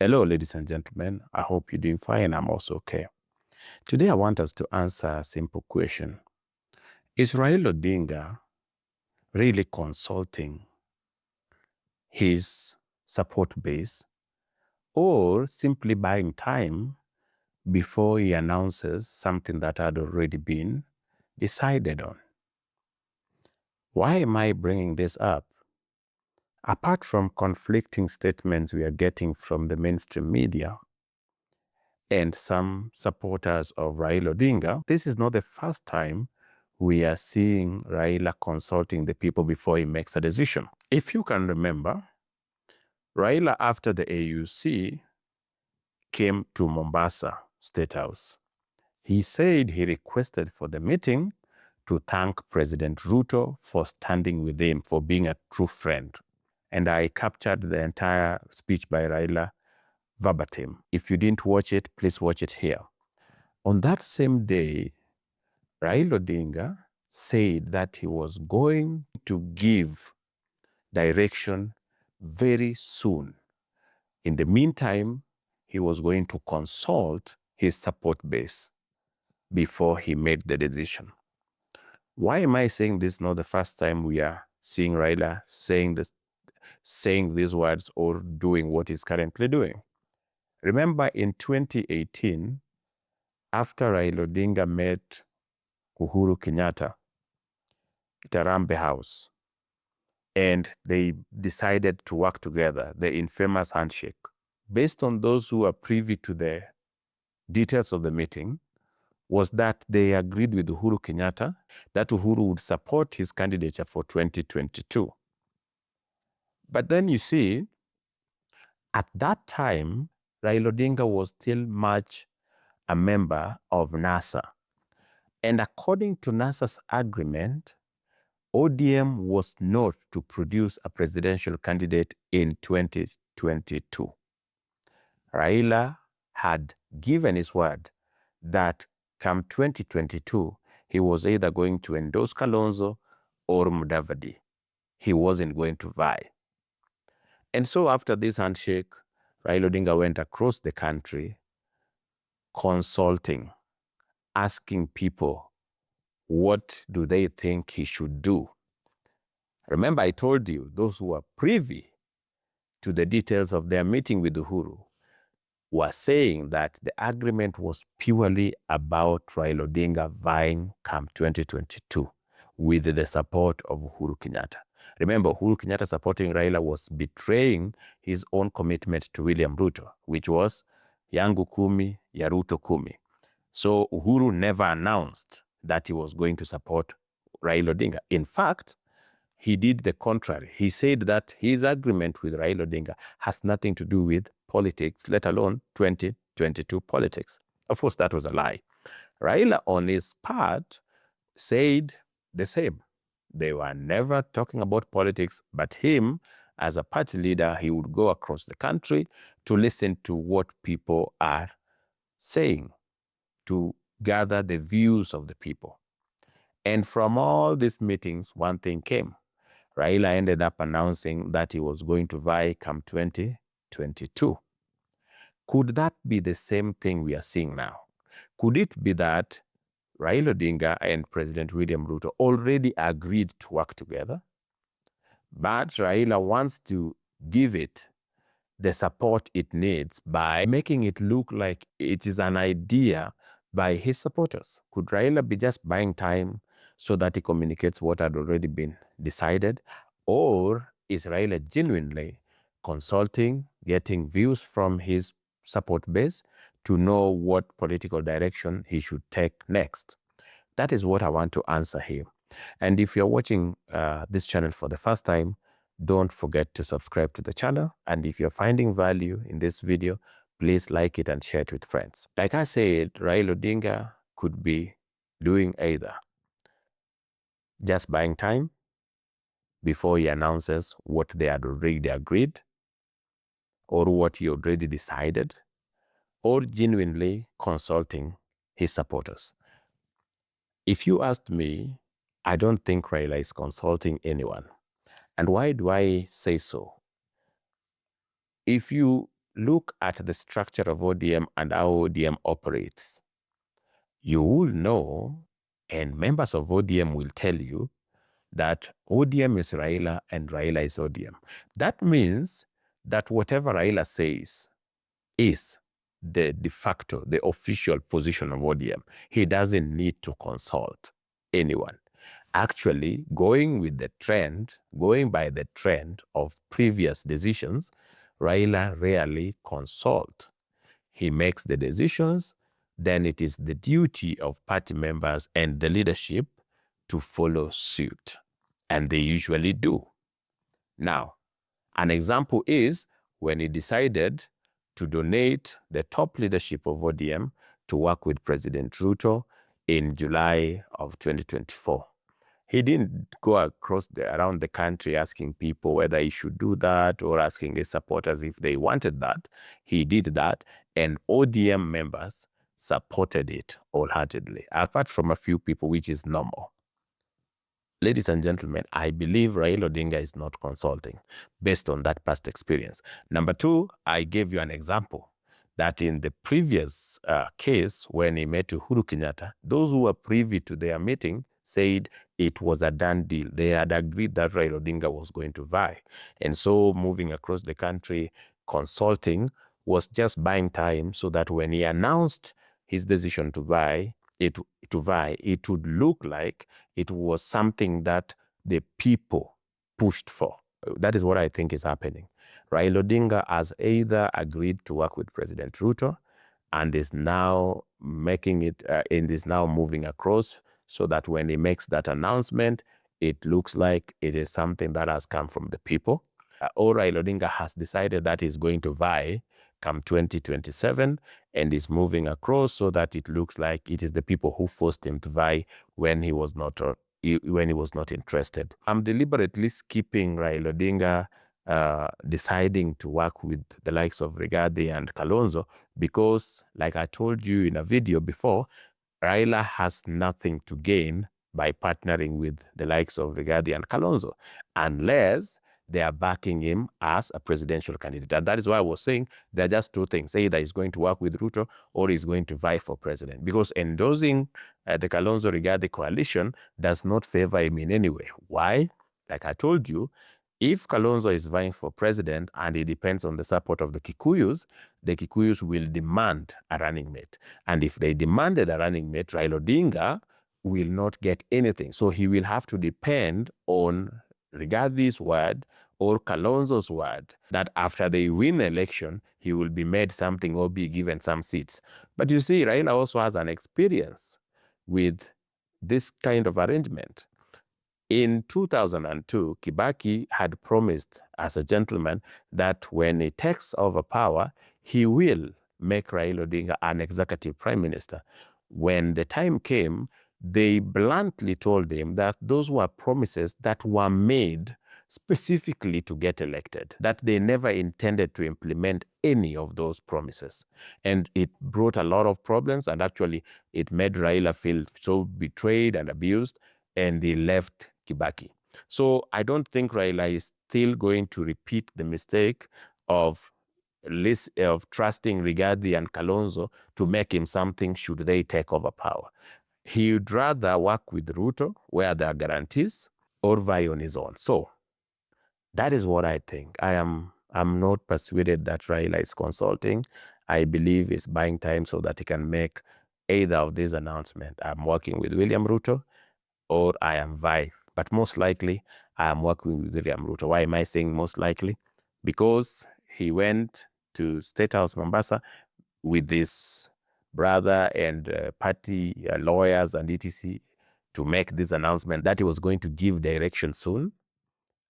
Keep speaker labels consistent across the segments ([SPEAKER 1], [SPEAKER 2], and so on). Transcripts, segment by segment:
[SPEAKER 1] Hello, ladies and gentlemen. I hope you're doing fine. I'm also okay. Today, I want us to answer a simple question. Is Raila Odinga really consulting his support base or simply buying time before he announces something that had already been decided on? Why am I bringing this up? Apart from conflicting statements we are getting from the mainstream media, and some supporters of Raila Odinga, this is not the first time we are seeing Raila consulting the people before he makes a decision. If you can remember, Raila, after the AUC, came to Mombasa State House. He said he requested for the meeting to thank President Ruto for standing with him, for being a true friend. And I captured the entire speech by Raila verbatim. If you didn't watch it, please watch it here. On that same day, Raila Odinga said that he was going to give direction very soon. In the meantime, he was going to consult his support base before he made the decision. Why am I saying this is not the first time we are seeing Raila saying these words or doing what he's currently doing? Remember in 2018, after Raila Odinga met Uhuru Kenyatta at Harambee House, and they decided to work together, the infamous handshake. Based on those who are privy to the details of the meeting, was that they agreed with Uhuru Kenyatta that Uhuru would support his candidature for 2022. But then you see, at that time, Raila Odinga was still much a member of NASA. And according to NASA's agreement, ODM was not to produce a presidential candidate in 2022. Raila had given his word that come 2022, he was either going to endorse Kalonzo or Mudavadi. He wasn't going to vie. And so after this handshake, Raila Odinga went across the country consulting, asking people what do they think he should do. Remember, I told you, those who are privy to the details of their meeting with Uhuru were saying that the agreement was purely about Raila Odinga vying come 2022 with the support of Uhuru Kenyatta. Remember, Uhuru Kenyatta supporting Raila was betraying his own commitment to William Ruto, which was yangu kumi, ya Ruto kumi. So Uhuru never announced that he was going to support Raila Odinga. In fact, he did the contrary. He said that his agreement with Raila Odinga has nothing to do with politics, let alone 2022 politics. Of course, that was a lie. Raila, on his part, said the same. They were never talking about politics, but him, as a party leader, he would go across the country to listen to what people are saying, to gather the views of the people. And from all these meetings, one thing came. Raila ended up announcing that he was going to vie come 2022. Could that be the same thing we are seeing now? Could it be that Raila Odinga and President William Ruto already agreed to work together, but Raila wants to give it the support it needs by making it look like it is an idea by his supporters? Could Raila be just buying time so that he communicates what had already been decided? Or is Raila genuinely consulting, getting views from his support base to know what political direction he should take next? That is what I want to answer here. And if you're watching this channel for the first time, don't forget to subscribe to the channel. And if you're finding value in this video, please like it and share it with friends. Like I said, Raila Odinga could be doing either just buying time before he announces what they had already agreed or what he already decided, or genuinely consulting his supporters. If you asked me, I don't think Raila is consulting anyone. And why do I say so? If you look at the structure of ODM and how ODM operates, you will know, and members of ODM will tell you, that ODM is Raila and Raila is ODM. That means that whatever Raila says is the de facto, the official position of ODM. He doesn't need to consult anyone. Actually, going by the trend of previous decisions, Raila rarely consults. He makes the decisions, then it is the duty of party members and the leadership to follow suit. And they usually do. Now, an example is when he decided to donate the top leadership of ODM to work with President Ruto in July of 2024. He didn't go around the country asking people whether he should do that or asking his supporters if they wanted that. He did that, and ODM members supported it wholeheartedly, apart from a few people, which is normal. Ladies and gentlemen, I believe Raila Odinga is not consulting based on that past experience. Number two, I gave you an example that in the previous case, when he met Uhuru Kenyatta, those who were privy to their meeting said it was a done deal. They had agreed that Raila Odinga was going to vie. And so moving across the country, consulting was just buying time so that when he announced his decision to vie, it would look like it was something that the people pushed for. That is what I think is happening. Raila Odinga has either agreed to work with President Ruto and is now making it and is now moving across so that when he makes that announcement, it looks like it is something that has come from the people. Or Raila Odinga has decided that he's going to vie come 2027 and is moving across so that it looks like it is the people who forced him to vie when he was not interested. I'm deliberately skipping Raila Odinga deciding to work with the likes of Rigathi and Kalonzo because, like I told you in a video before, Raila has nothing to gain by partnering with the likes of Rigathi and Kalonzo unless they are backing him as a presidential candidate. And that is why I was saying there are just two things. Either he's going to work with Ruto or he's going to vie for president. Because endorsing the Kalonzo-Rigathi coalition does not favor him in any way. Why? Like I told you, if Kalonzo is vying for president and it depends on the support of the Kikuyus will demand a running mate. And if they demanded a running mate, Raila Odinga will not get anything. So he will have to depend on Rigathi's word or Kalonzo's word that after they win the election, he will be made something or be given some seats. But you see, Raila also has an experience with this kind of arrangement. In 2002, Kibaki had promised as a gentleman that when he takes over power, he will make Raila Odinga an executive prime minister. When the time came, they bluntly told him that those were promises that were made specifically to get elected, that they never intended to implement any of those promises. And it brought a lot of problems, and actually it made Raila feel so betrayed and abused, and he left Kibaki. So I don't think Raila is still going to repeat the mistake of trusting Rigathi and Kalonzo to make him something should they take over power. He would rather work with Ruto, where there are guarantees, or vie on his own. So that is what I think. I'm not persuaded that Raila is consulting. I believe he's buying time so that he can make either of these announcements. I'm working with William Ruto or I am vie. But most likely, I am working with William Ruto. Why am I saying most likely? Because he went to State House Mombasa with his brother and party lawyers and etc. to make this announcement that he was going to give direction soon.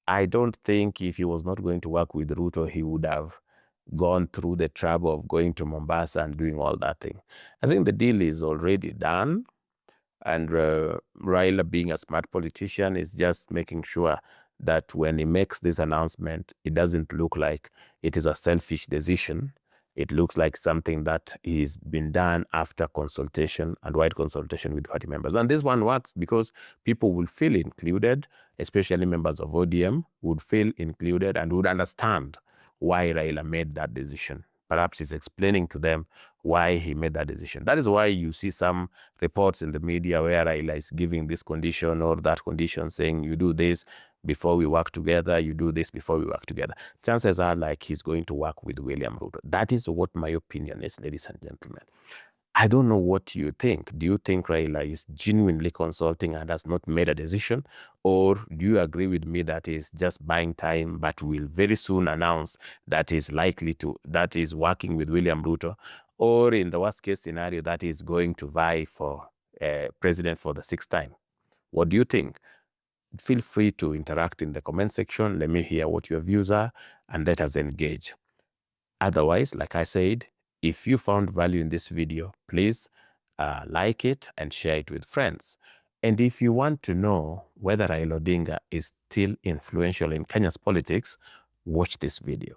[SPEAKER 1] I don't think if he was not going to work with Ruto, he would have gone through the trouble of going to Mombasa and doing all that thing. I think the deal is already done. And Raila, being a smart politician, is just making sure that when he makes this announcement, it doesn't look like it is a selfish decision. It looks like something that is been done after consultation and wide consultation with party members. And this one works because people will feel included, especially members of ODM would feel included and would understand why Raila made that decision. perhaps he's explaining to them why he made that decision. That is why you see some reports in the media where Raila is giving this condition or that condition, saying you do this before we work together, you do this before we work together. Chances are like he's going to work with William Ruto. That is what my opinion is, ladies and gentlemen. I don't know what you think. Do you think Raila is genuinely consulting and has not made a decision? Or do you agree with me that he's just buying time but will very soon announce that is working with William Ruto? Or in the worst case scenario, that is going to vie for president for the 6th time? What do you think? Feel free to interact in the comment section. Let me hear what your views are and let us engage. Otherwise, like I said, if you found value in this video, please like it and share it with friends. And if you want to know whether Raila Odinga is still influential in Kenya's politics, watch this video.